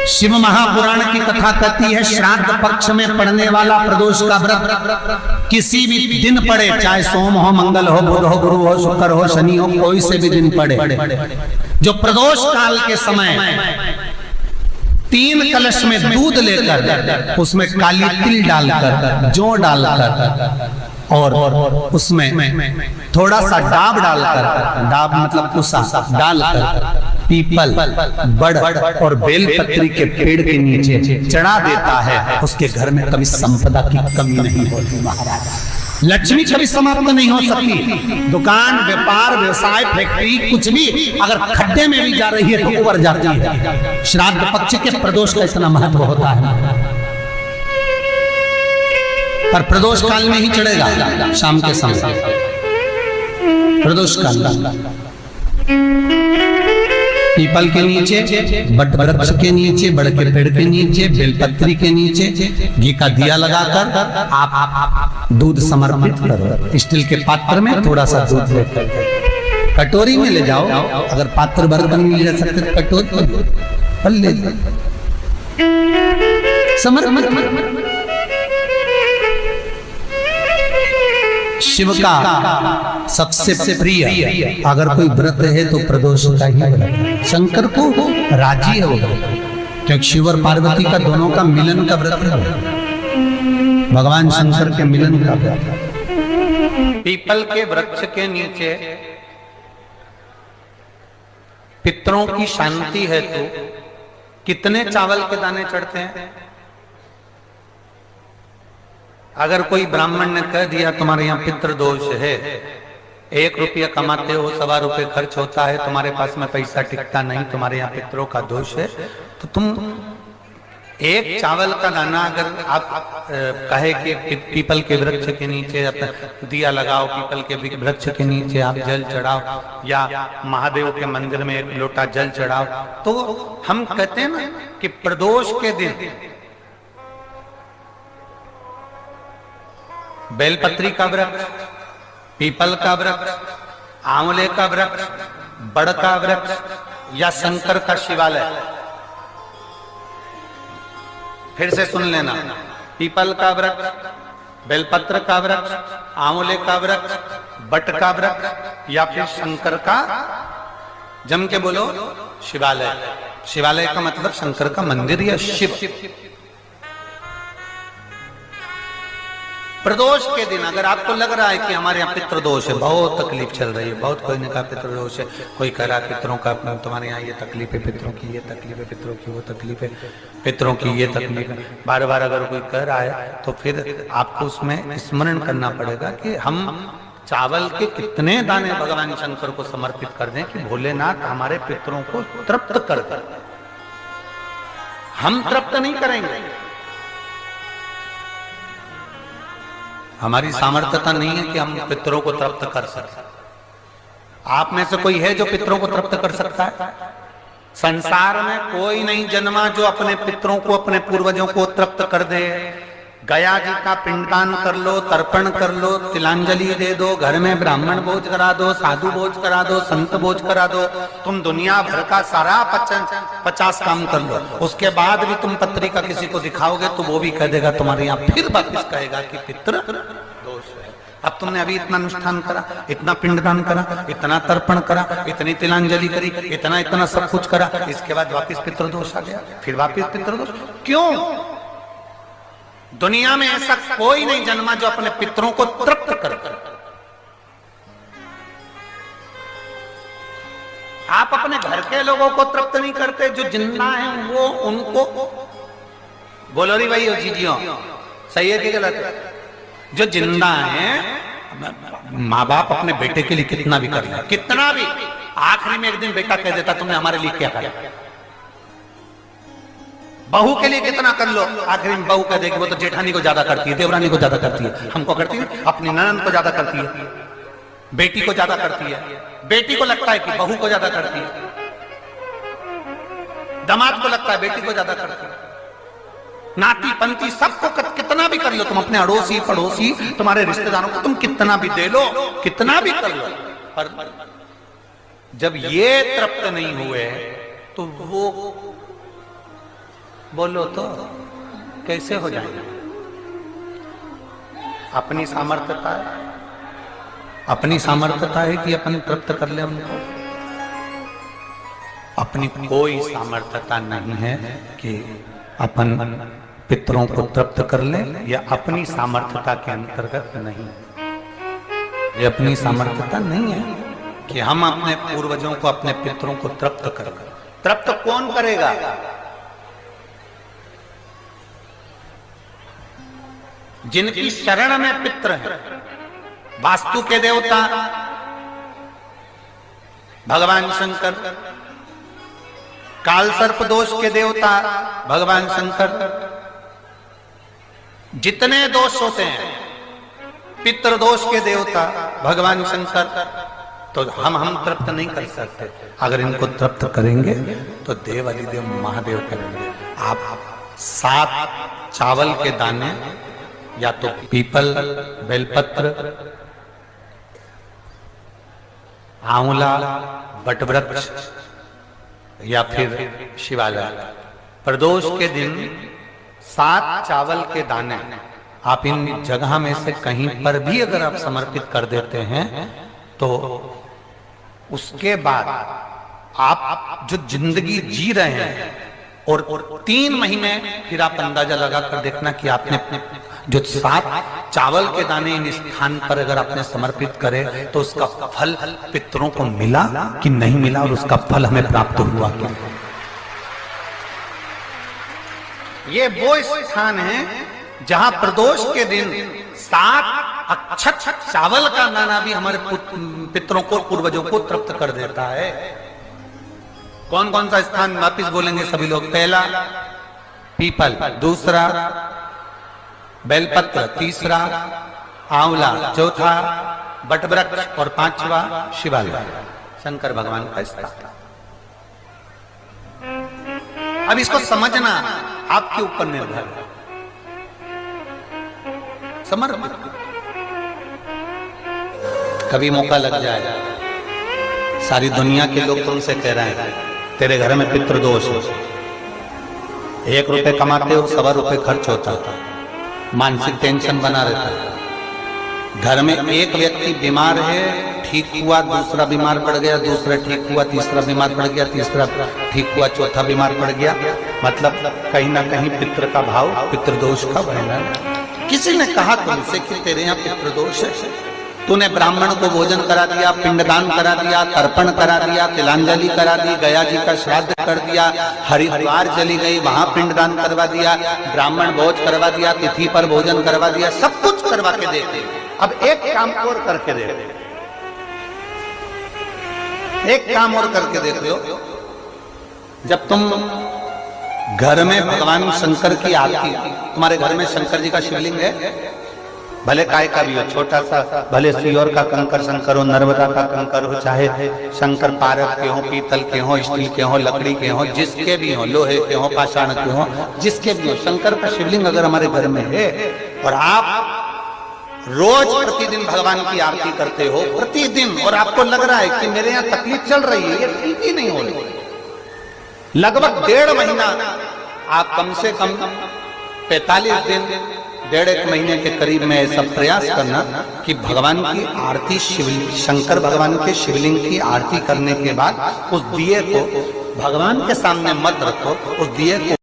शिव महापुराण की कथा कहती है, श्राद्ध पक्ष में पड़ने वाला प्रदोष का व्रत किसी भी दिन पड़े, चाहे सोम हो, मंगल हो, बुध हो, गुरु हो, शुक्र हो, शनि हो, कोई से भी दिन पड़े, जो प्रदोष काल के समय 3 कलश में दूध लेकर उसमें काली तिल डालकर, जौ डालकर और उसमें थोड़ा सा डाब डालकर, डाब मतलब कुसा डालकर पीपल, बड़ और बेलपत्री के पेड़ के नीचे चढ़ा देता है, उसके घर में कभी संपदा की कमी नहीं होती महाराज। लक्ष्मी कभी समाप्त नहीं हो सकती। दुकान, व्यापार, व्यवसाय, फैक्ट्री कुछ भी अगर खड्डे में भी जा रही है तो उबर जाती है। श्राद्ध पक्ष के प्रदोष का इतना महत्व होता है, पर प्रदोष काल में ही चढ़ेगा, शाम के समय प्रदोष काल पीपल के नीचे, बट वृक्ष के नीचे, बड़ के पेड़ के नीचे, बेलपत्री के नीचे घी का दिया लगाकर आप दूध समर्पित करो। स्टील के पात्र में थोड़ा सा दूध लेकर कटोरी में ले जाओ, अगर पात्र बर्तन में ले जा सकते तो कटोरी पर ले समर्पित। शिव का सबसे प्रिय अगर कोई व्रत है तो प्रदोष का ही व्रत। शंकर को राजी है वो व्रत, क्योंकि शिव और पार्वती का दोनों का मिलन का व्रत है, भगवान शंकर के मिलन का व्रत। पीपल के वृक्ष के नीचे पितरों की शांति है तो कितने चावल के दाने चढ़ते हैं? अगर कोई ब्राह्मण ने कह दिया तुम्हारे यहाँ पितृ दोष है, 1 रुपया कमाते हो, 1.25 रुपये खर्च होता है, तुम्हारे पास में पैसा टिकता नहीं, तुम्हारे यहाँ पितरों का दोष है, तो तुम 1 चावल का दाना अगर आप कहे कि पीपल के वृक्ष के नीचे दिया लगाओ, पीपल के वृक्ष के नीचे आप जल चढ़ाओ या महादेव के मंदिर में 1 लोटा जल चढ़ाओ, तो हम कहते हैं ना कि प्रदोष के दिन बेलपत्री का वृक्ष, पीपल का वृक्ष, आंवले का वृक्ष, बड़ का वृक्ष या शंकर का शिवालय, फिर से सुन लेना, पीपल का वृक्ष, बेलपत्र का वृक्ष, आंवले का वृक्ष, बट का वृक्ष या फिर शंकर का, जम के बोलो, शिवालय। शिवालय का मतलब शंकर का मंदिर या शिव। प्रदोष के दिन अगर आपको लग रहा है कि हमारे यहाँ पितृदोष है, बहुत तकलीफ चल रही है, बहुत कोई ने कहा पितृदोष है, कोई कह रहा है पितरों का, तुम्हारे यहाँ ये तकलीफ है, पितरों की ये तकलीफ है, पितरों की वो तकलीफ है, पितरों की ये तकलीफ है, बार बार अगर कोई कह रहा है तो फिर आपको उसमें स्मरण करना पड़ेगा कि हम चावल के कितने दाने भगवान शंकर को समर्पित कर दें कि भोलेनाथ हमारे पितरों को तृप्त कर दें। हम तृप्त नहीं करेंगे, हमारी सामर्थ्यता नहीं है कि हम पितरों को तृप्त कर सकें। आप में से कोई है जो पितरों को तृप्त कर सकता है? संसार में कोई नहीं जन्मा जो अपने पितरों को, अपने पूर्वजों को तृप्त कर दे। गया जी का पिंडदान कर लो, तर्पण कर लो, तिलांजलि दे दो, घर में ब्राह्मण भोज करा दो, साधु भोज करा दो, संत भोज करा दो, तुम दुनिया भर का सारा 50 काम कर लो, उसके बाद भी तुम पत्रिका किसी को दिखाओगे तो वो भी कह देगा तुम्हारे यहाँ, फिर वापिस कहेगा कि पितृ दोष है। अब तुमने अभी इतना अनुष्ठान करा, इतना पिंडदान करा, इतना तर्पण करा, इतनी तिलांजलि करी, इतना सब कुछ करा, इसके बाद वापिस पितृदोष आ गया, फिर वापिस पितृदोष। क्यों? दुनिया में ऐसा कोई नहीं जन्मा जो अपने पितरों को तृप्त करे। आप अपने घर के लोगों को तृप्त नहीं करते, जो जिंदा हैं वो उनको बोलो री भाई जीजियो, सही है कि गलत है? जो जिंदा हैं, माँ बाप अपने बेटे के लिए कितना भी कर ले, कितना भी, आखिरी में एक दिन बेटा कह देता तुमने हमारे लिए क्या करा। बहू के लिए कितना कर लो, आखिरी में बहू कह देगी वो तो जेठानी को ज्यादा करती है, देवरानी को ज्यादा करती है, हमको करती है, अपनी ननद को ज्यादा करती है, बेटी को ज्यादा करती है, बेटी को लगता है कि बहू को ज्यादा करती है, दामाद को लगता है बेटी को ज्यादा करती है, नाती पंती सबको कितना भी कर लो, तुम अपने अड़ोसी पड़ोसी तुम्हारे रिश्तेदारों को तुम कितना भी दे लो, कितना भी कर लो, पर जब ये तृप्त नहीं हुए तो वो बोलो तो कैसे हो जाएंगे? अपनी सामर्थ्यता है, अपनी सामर्थ्यता है कि अपन तृप्त कर ले उनको? अपनी कोई सामर्थ्यता नहीं है कि अपन पितरों को तृप्त कर ले, या अपनी सामर्थ्यता के अंतर्गत नहीं। ये अपनी सामर्थ्यता नहीं है कि हम अपने पूर्वजों को, अपने पितरों को तृप्त कर। तृप्त कौन करेगा? जिनकी शरण में पित्र है। वास्तु के देवता भगवान शंकर, काल सर्प दोष के देवता भगवान शंकर। जितने दोष होते हैं, पितृ दोष के देवता भगवान शंकर, तो हम तृप्त नहीं कर सकते। अगर इनको तृप्त करेंगे तो देव अधिदेव महादेव करेंगे। आप 7 चावल के दाने, या तो पीपल, बेलपत्र, आंवला, बटवृक्ष या फिर शिवालय, प्रदोष के दिन 7 चावल के दाने आप इन जगह में से कहीं पर भी अगर आप समर्पित कर देते हैं, तो उसके बाद आप जो जिंदगी जी रहे हैं, और 3 महीने फिर आप अंदाजा लगाकर देखना कि आपने जो 7 चावल के दाने इन स्थान पर अगर आपने समर्पित करे, तो उसका फल पितरों को मिला कि नहीं मिला, और उसका फल हमें प्राप्त हुआ कि नहीं। ये वो स्थान है जहां प्रदोष के दिन 7 अक्षत चावल का दाना भी हमारे पितरों को, पूर्वजों को तृप्त कर देता है। कौन कौन सा स्थान वापिस बोलेंगे सभी लोग? पहला पीपल, दूसरा बेलपत्र, तीसरा आंवला, चौथा बटवृक्ष और 5वां शिवालय, शंकर भगवान का स्थान। अब इसको समझना आपके ऊपर निर्भर है। समर्पित कभी मौका लग जाए, सारी दुनिया के लोग तुमसे कह रहे हैं तेरे घर में पितृदोष है, 1 रुपए कमाते हो 1.25 रुपए खर्च होता था, मानसिक टेंशन बना रहता है। घर में एक व्यक्ति बीमार है, ठीक हुआ, दूसरा बीमार पड़ गया, दूसरा ठीक हुआ, तीसरा बीमार पड़ गया, तीसरा ठीक हुआ, चौथा बीमार पड़ गया। मतलब कहीं ना कहीं पितृ का भाव, पितृदोष का वर्णन। किसी ने कहा तुमसे कि तेरे यहाँ पितृदोष है, तूने ब्राह्मण को भोजन करा दिया, पिंडदान करा दिया, तर्पण करा दिया, तिलांजलि करा दी, गया जी का श्राद्ध कर दिया, हरिद्वार चली गई, वहां पिंडदान करवा दिया, ब्राह्मण भोज करवा दिया, तिथि पर भोजन करवा दिया, सब कुछ करवा के देते। अब एक काम और करके देते, एक काम और करके देते हो। जब तुम घर में भगवान शंकर की आरती, तुम्हारे घर में शंकर जी का शिवलिंग है, भले काय का भी हो, छोटा सा, भले सियोर का कंकर शंकर हो, नर्मदा का कंकर हो, चाहे शंकर पारक के हो, पीतल के हो, स्टील के हो, लकड़ी के हो, जिसके भी हो, लोहे के हो, पाषाण के हो, जिसके भी हो, शंकर का शिवलिंग अगर हमारे घर में है और आप रोज प्रतिदिन भगवान की आरती करते हो, प्रतिदिन, और आपको लग रहा है कि मेरे यहाँ तकलीफ चल रही है, ये ठीक ही नहीं हो रही, लगभग 1.5 महीना आप कम से कम 45 दिन, 1.5 महीने के करीब में ऐसा प्रयास करना कि भगवान की आरती, शंकर भगवान के शिवलिंग की आरती करने के बाद उस दिए को भगवान के सामने मत रखो, उस दिए को